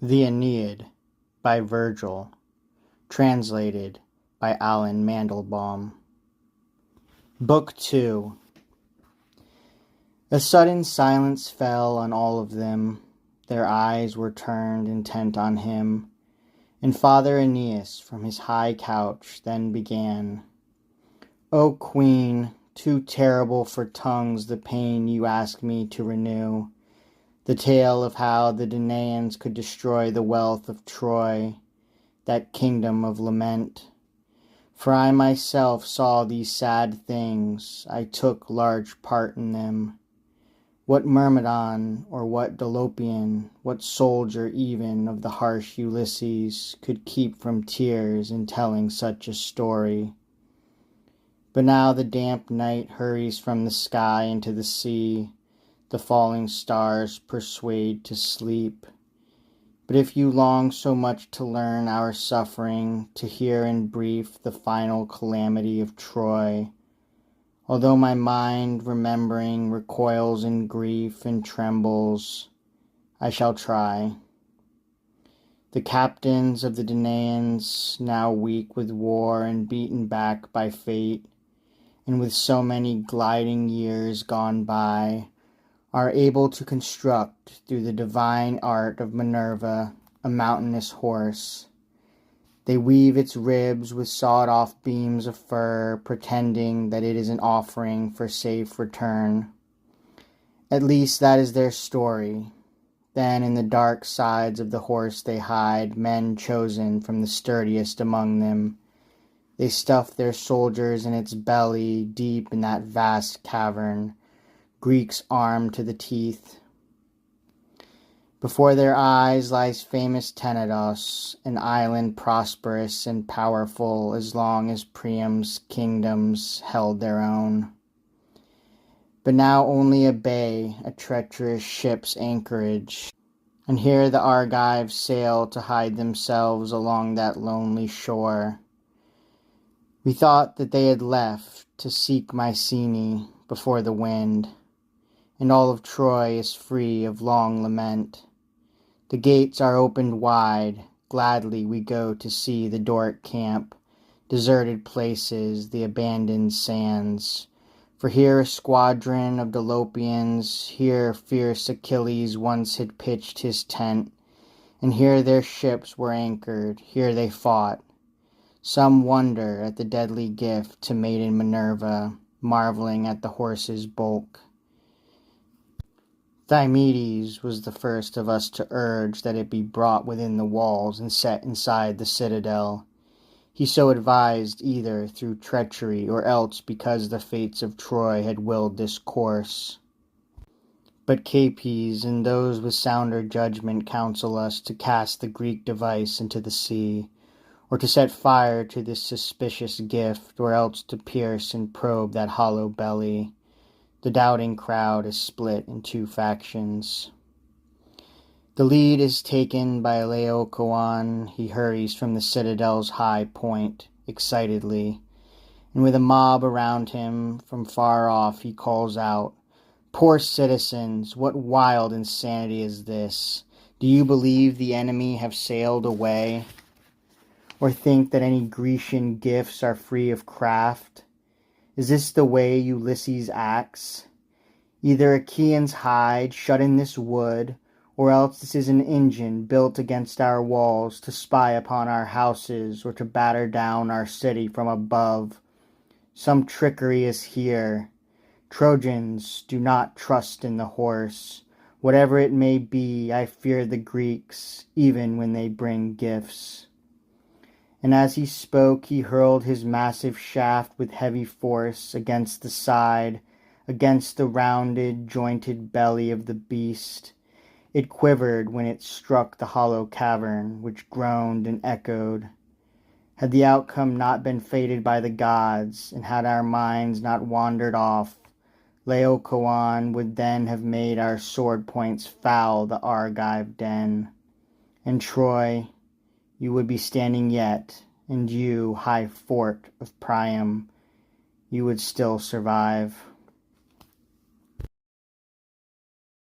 The Aeneid by Virgil, translated by Alan Mandelbaum. Book 2. A sudden silence fell on all of them. Their eyes were turned intent on him, and Father Aeneas from his high couch then began. O Queen, too terrible for tongues the pain you ask me to renew, the tale of how the Danaans could destroy the wealth of Troy, that kingdom of lament. For I myself saw these sad things, I took large part in them. What Myrmidon, or what Dolopian, what soldier even of the harsh Ulysses could keep from tears in telling such a story? But now the damp night hurries from the sky into the sea, the falling stars persuade to sleep. But if you long so much to learn our suffering, to hear in brief the final calamity of Troy, although my mind, remembering, recoils in grief and trembles, I shall try. The captains of the Danaans, now weak with war and beaten back by fate, and with so many gliding years gone by, are able to construct, through the divine art of Minerva, a mountainous horse. They weave its ribs with sawed-off beams of fur, pretending that it is an offering for safe return. At least that is their story. Then in the dark sides of the horse they hide men chosen from the sturdiest among them. They stuff their soldiers in its belly, deep in that vast cavern, Greeks armed to the teeth. Before their eyes lies famous Tenedos, an island prosperous and powerful as long as Priam's kingdoms held their own. But now only a bay, a treacherous ship's anchorage, and here the Argives sail to hide themselves along that lonely shore. We thought that they had left to seek Mycenae before the wind, and all of Troy is free of long lament. The gates are opened wide, gladly we go to see the Doric camp, deserted places, the abandoned sands. For here a squadron of Dolopians, here fierce Achilles once had pitched his tent, and here their ships were anchored, here they fought. Some wonder at the deadly gift to maiden Minerva, marveling at the horse's bulk. Diomedes was the first of us to urge that it be brought within the walls and set inside the citadel. He so advised either through treachery or else because the fates of Troy had willed this course. But Capys and those with sounder judgment counsel us to cast the Greek device into the sea, or to set fire to this suspicious gift, or else to pierce and probe that hollow belly. The doubting crowd is split in two factions. The lead is taken by Laocoon. He hurries from the citadel's high point, excitedly, and with a mob around him, from far off he calls out, "Poor citizens, what wild insanity is this? Do you believe the enemy have sailed away? Or think that any Grecian gifts are free of craft? Is this the way Ulysses acts? Either Achaeans hide, shut in this wood, or else this is an engine built against our walls to spy upon our houses or to batter down our city from above. Some trickery is here. Trojans, do not trust in the horse. Whatever it may be, I fear the Greeks, even when they bring gifts." And as he spoke, he hurled his massive shaft with heavy force against the side, against the rounded, jointed belly of the beast. It quivered when it struck the hollow cavern, which groaned and echoed. Had the outcome not been fated by the gods, and had our minds not wandered off, Laocoon would then have made our sword points foul the Argive den. And Troy, you would be standing yet, and you, high fort of Priam, you would still survive.